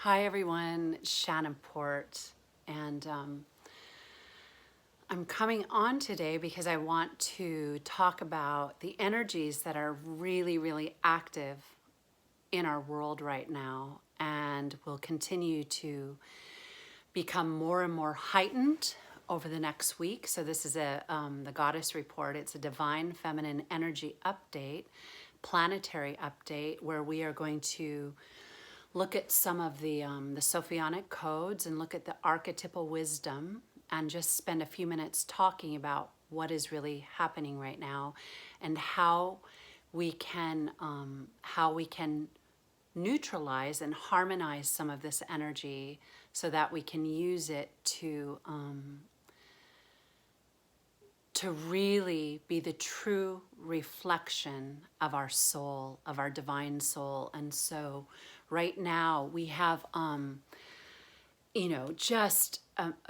Hi everyone, Shannon Port, and I'm coming on today because I want to talk about the energies that are really, really active in our world right now and will continue to become more and more heightened over the next week. So this is the Goddess Report. It's a divine feminine energy update, planetary update, where we are going to look at some of the Sophionic codes and look at the archetypal wisdom and just spend a few minutes talking about what is really happening right now and how we can neutralize and harmonize some of this energy so that we can use it to really be the true reflection of our soul, of our divine soul. And so right now we have,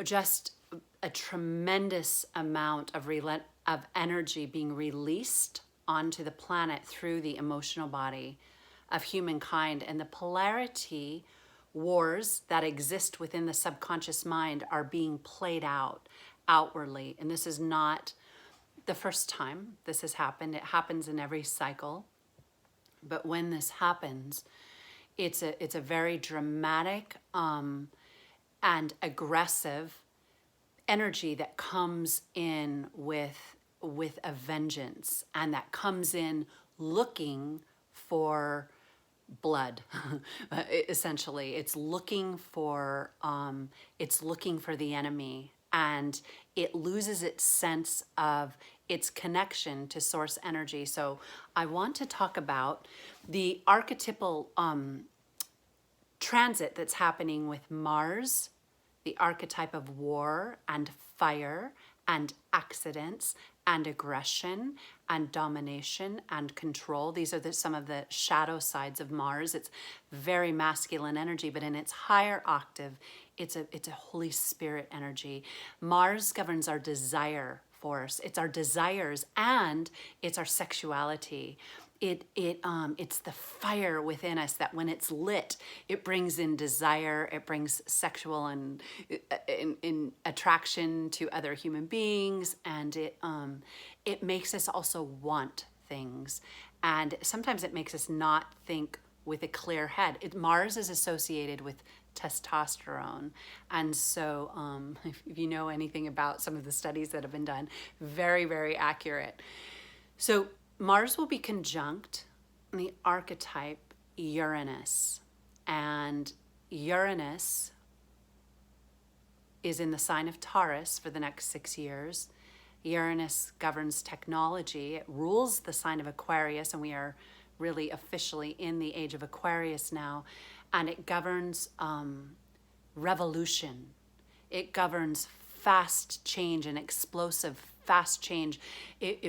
just a tremendous amount of energy being released onto the planet through the emotional body of humankind. And the polarity wars that exist within the subconscious mind are being played out outwardly. And this is not the first time this has happened. It happens in every cycle. But when this happens, it's a very dramatic and aggressive energy that comes in with a vengeance, and that comes in looking for blood. Essentially it's looking for the enemy, and it loses its sense of its connection to source energy. So I want to talk about the archetypal transit that's happening with Mars, the archetype of war and fire and accidents and aggression and domination and control. These are some of the shadow sides of Mars. It's very masculine energy, but in its higher octave, it's a Holy Spirit energy. Mars governs our desire force. It's our desires and it's our sexuality. It's the fire within us that when it's lit, it brings in desire, it brings sexual and in attraction to other human beings, and it makes us also want things. And sometimes it makes us not think with a clear head. Mars is associated with testosterone. And so if you know anything about some of the studies that have been done, very, very accurate. So Mars will be conjunct the archetype Uranus, and Uranus is in the sign of Taurus for the next 6 years. Uranus governs technology. It rules the sign of Aquarius, and we are really officially in the age of Aquarius now, and it governs revolution. It governs fast change and explosive fast change.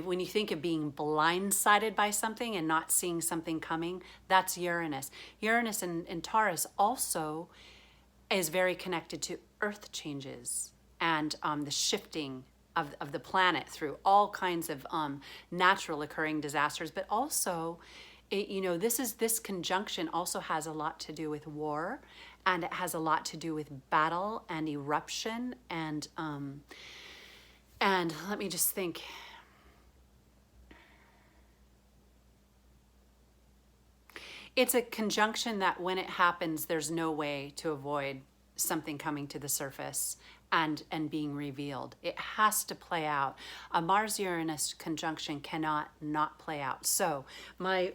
When you think of being blindsided by something and not seeing something coming, that's Uranus. Uranus in Taurus also is very connected to earth changes and the shifting of the planet through all kinds of natural occurring disasters, but also this conjunction also has a lot to do with war, and it has a lot to do with battle and eruption and let me just think. It's a conjunction that when it happens, there's no way to avoid something coming to the surface and being revealed. It has to play out. A Mars-Uranus conjunction cannot not play out. So my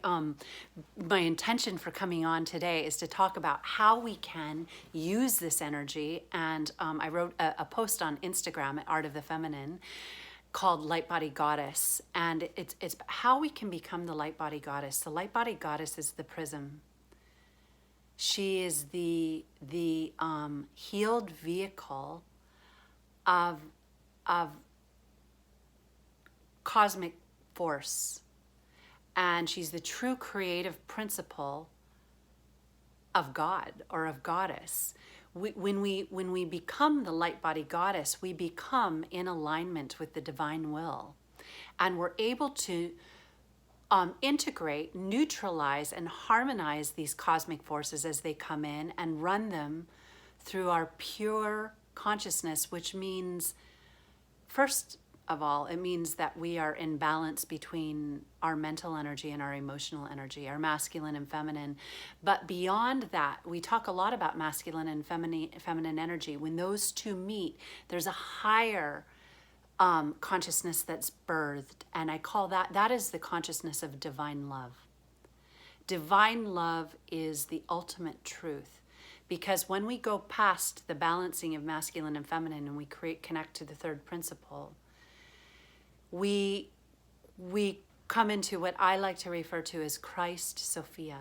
intention for coming on today is to talk about how we can use this energy. And I wrote a post on Instagram at Art of the Feminine called Light Body Goddess, and it's how we can become the Light Body Goddess. The Light Body Goddess is the prism. She is the healed vehicle of cosmic force, and she's the true creative principle of God or of Goddess. When we become the Light Body Goddess, we become in alignment with the divine will, and we're able to integrate, neutralize, and harmonize these cosmic forces as they come in and run them through our pure consciousness, which means, first of all, it means that we are in balance between our mental energy and our emotional energy, our masculine and feminine. But beyond that, we talk a lot about masculine and feminine energy. When those two meet, there's a higher consciousness that's birthed. And I call that is the consciousness of divine love. Divine love is the ultimate truth. Because when we go past the balancing of masculine and feminine and we connect to the third principle, we come into what I like to refer to as Christ Sophia.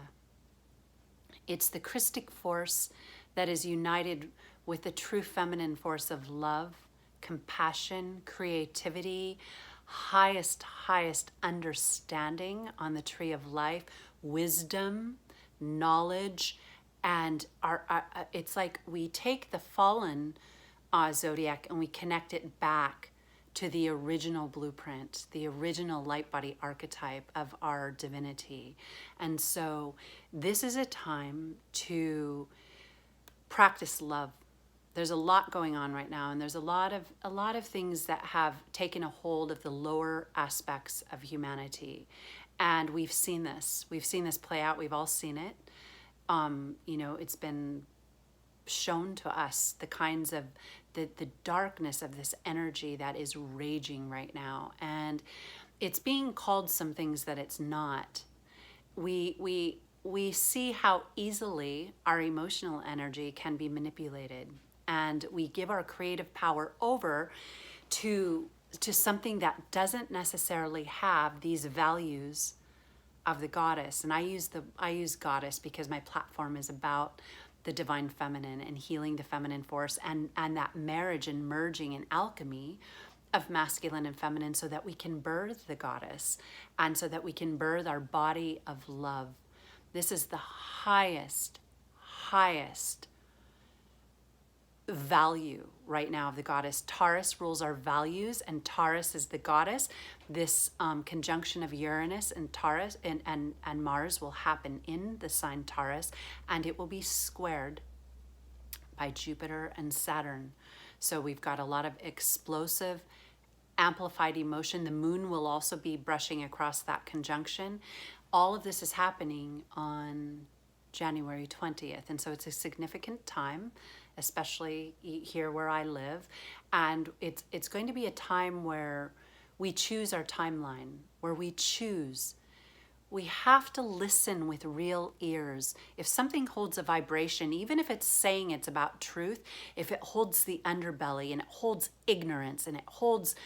It's the Christic force that is united with the true feminine force of love, compassion, creativity, highest understanding on the tree of life, wisdom, knowledge, and it's like we take the fallen zodiac and we connect it back to the original blueprint, the original light body archetype of our divinity. And so this is a time to practice love. There's a lot going on right now, and there's a lot of things that have taken a hold of the lower aspects of humanity. And we've seen this play out. We've all seen it. It's been shown to us the kinds of the darkness of this energy that is raging right now, and it's being called some things that it's not. We see how easily our emotional energy can be manipulated, and we give our creative power over to something that doesn't necessarily have these values of the goddess. And I use goddess because my platform is about the divine feminine and healing the feminine force and that marriage and merging and alchemy of masculine and feminine, so that we can birth the goddess and so that we can birth our body of love. This is the highest value right now of the goddess. Taurus rules our values, and Taurus is the goddess. This conjunction of Uranus and Taurus and Mars will happen in the sign Taurus, and it will be squared by Jupiter and Saturn. So we've got a lot of explosive, amplified emotion. The moon will also be brushing across that conjunction. All of this is happening on January 20th, and so it's a significant time, especially here where I live. And it's going to be a time where we choose our timeline, where we have to listen with real ears. If something holds a vibration, even if it's saying it's about truth, if it holds the underbelly and it holds ignorance and it holds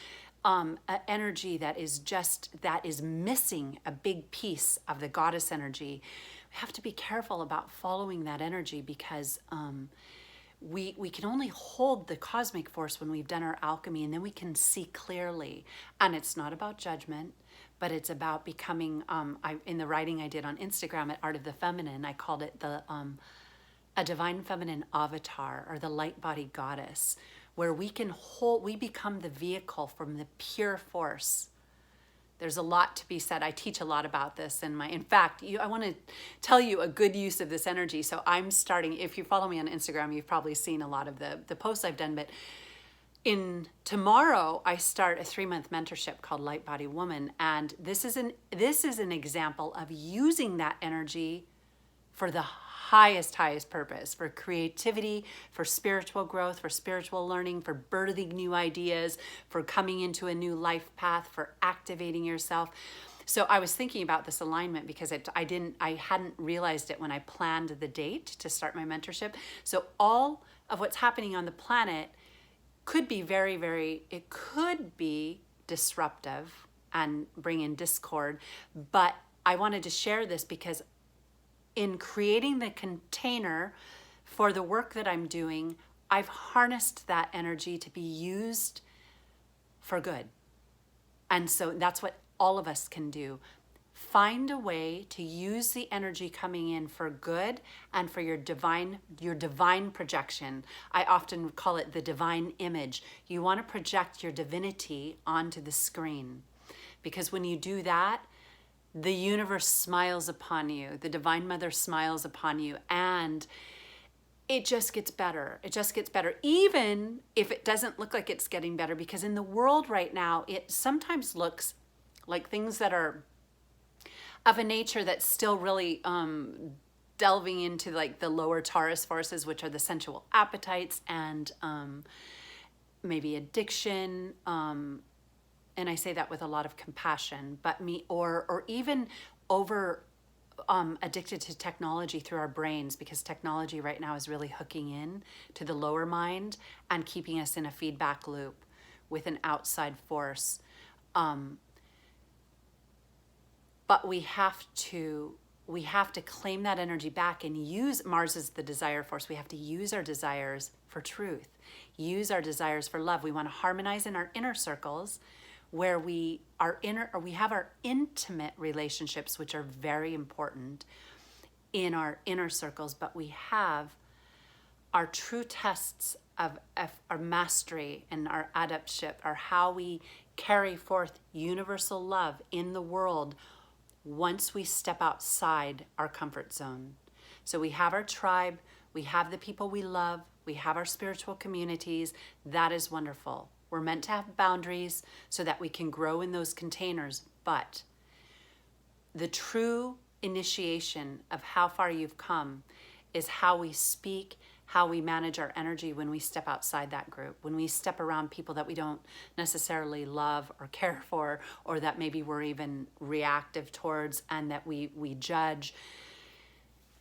an energy that is missing a big piece of the goddess energy, we have to be careful about following that energy, because we can only hold the cosmic force when we've done our alchemy, and then we can see clearly. And it's not about judgment, but it's about becoming, in the writing I did on Instagram at Art of the Feminine, I called it a divine feminine avatar, or the light body goddess, where we become the vehicle from the pure force. There's a lot to be said. I teach a lot about this in fact, I want to tell you a good use of this energy. So I'm starting, if you follow me on Instagram, you've probably seen a lot of the posts I've done, but tomorrow I start a 3-month mentorship called Light Body Woman. And this is an example of using that energy for the highest purpose, for creativity, for spiritual growth, for spiritual learning, for birthing new ideas, for coming into a new life path, for activating yourself. So I was thinking about this alignment because I hadn't realized it when I planned the date to start my mentorship. So all of what's happening on the planet could be it could be disruptive and bring in discord, but I wanted to share this because in creating the container for the work that I'm doing, I've harnessed that energy to be used for good. And so that's what all of us can do. Find a way to use the energy coming in for good and for your divine projection. I often call it the divine image. You want to project your divinity onto the screen, because when you do that, the universe smiles upon you, the Divine Mother smiles upon you, and it just gets better. It just gets better, even if it doesn't look like it's getting better, because in the world right now, it sometimes looks like things that are of a nature that's still really delving into like the lower Taurus forces, which are the sensual appetites and maybe addiction. And I say that with a lot of compassion, but or even over addicted to technology through our brains, because technology right now is really hooking in to the lower mind and keeping us in a feedback loop with an outside force. But we have to claim that energy back and use Mars as the desire force. We have to use our desires for truth, use our desires for love. We want to harmonize in our inner circles where we have our intimate relationships, which are very important in our inner circles, but we have our true tests of our mastery and our adeptship, are how we carry forth universal love in the world once we step outside our comfort zone. So we have our tribe, we have the people we love, we have our spiritual communities. That is wonderful. We're meant to have boundaries so that we can grow in those containers, but the true initiation of how far you've come is how we speak, how we manage our energy when we step outside that group, when we step around people that we don't necessarily love or care for, or that maybe we're even reactive towards and that we judge.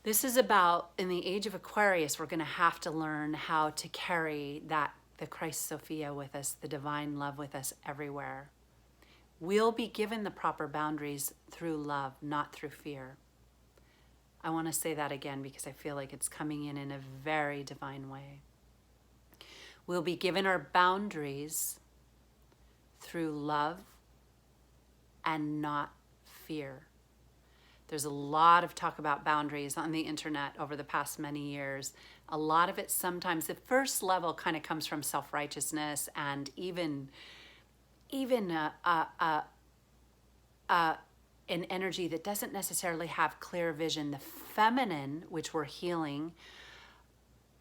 This is about, in the age of Aquarius, we're going to have to learn how to carry that, the Christ Sophia with us, the divine love with us everywhere. We'll be given the proper boundaries through love, not through fear. I want to say that again because I feel like it's coming in a very divine way. We'll be given our boundaries through love and not fear. There's a lot of talk about boundaries on the internet over the past many years. A lot of it sometimes, the first level kind of comes from self-righteousness and even an energy that doesn't necessarily have clear vision. The feminine, which we're healing,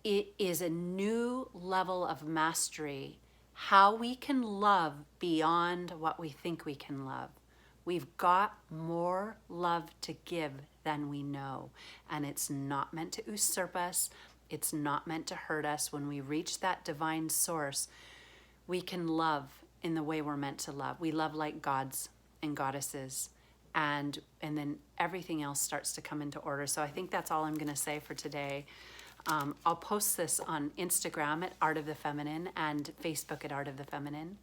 it is a new level of mastery, how we can love beyond what we think we can love. We've got more love to give than we know, and it's not meant to usurp us. It's not meant to hurt us. When we reach that divine source, we can love in the way we're meant to love. We love like gods and goddesses, and then everything else starts to come into order. So I think that's all I'm going to say for today. I'll post this on Instagram at Art of the Feminine and Facebook at Art of the Feminine.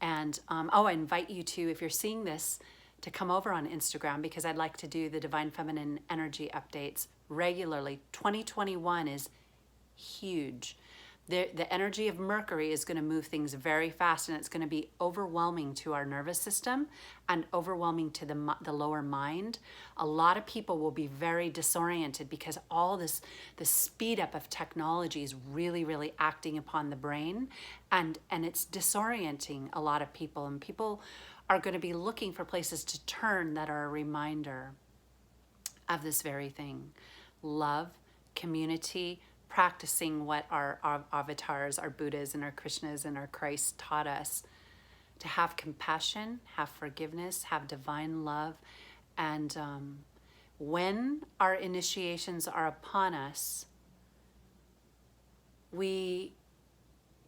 And I invite you to, if you're seeing this, to come over on Instagram, because I'd like to do the Divine Feminine energy updates regularly. 2021 is huge. The energy of Mercury is going to move things very fast, and it's going to be overwhelming to our nervous system and overwhelming to the lower mind. A lot of people will be very disoriented because all this, the speed up of technology is really, really acting upon the brain, and it's disorienting a lot of people, and people are going to be looking for places to turn that are a reminder of this very thing. Love, community, practicing what our avatars, our Buddhas and our Krishnas and our Christ taught us, to have compassion, have forgiveness, have divine love. And when our initiations are upon us, we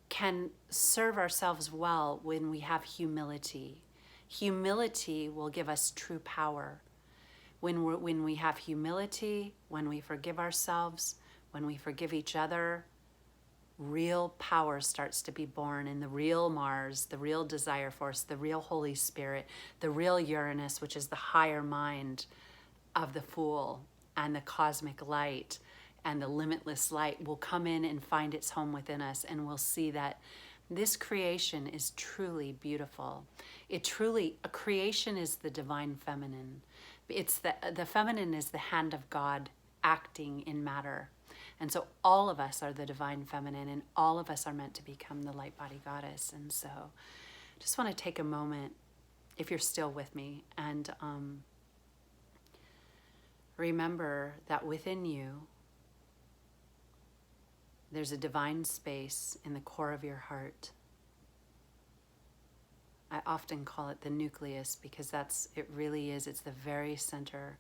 can serve ourselves well when we have humility. Humility will give us true power. When we have humility, when we forgive ourselves, when we forgive each other, real power starts to be born in the real Mars, the real desire force, the real Holy Spirit, the real Uranus, which is the higher mind of the Fool, and the cosmic light and the limitless light will come in and find its home within us, and we'll see that this creation is truly beautiful. A creation is the divine feminine. It's the feminine is the hand of God acting in matter. And so all of us are the divine feminine, and all of us are meant to become the light body goddess. And so just want to take a moment, if you're still with me, and Remember that within you, there's a divine space in the core of your heart. I often call it the nucleus because it really is. It's the very center.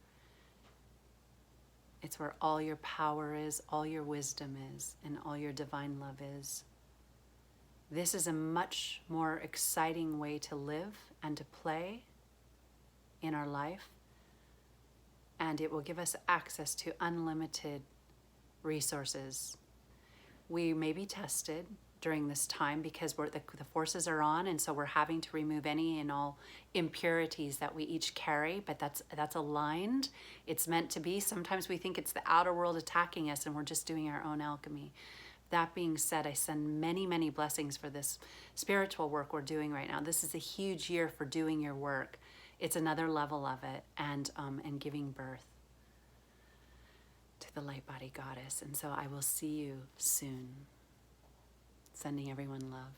It's where all your power is, all your wisdom is, and all your divine love is. This is a much more exciting way to live and to play in our life. And it will give us access to unlimited resources. We may be tested during this time because the forces are on, and so we're having to remove any and all impurities that we each carry, but that's aligned. It's meant to be. Sometimes we think it's the outer world attacking us and we're just doing our own alchemy. That being said, I send many, many blessings for this spiritual work we're doing right now. This is a huge year for doing your work. It's another level of it, and giving birth to the light body goddess. And so I will see you soon. Sending everyone love.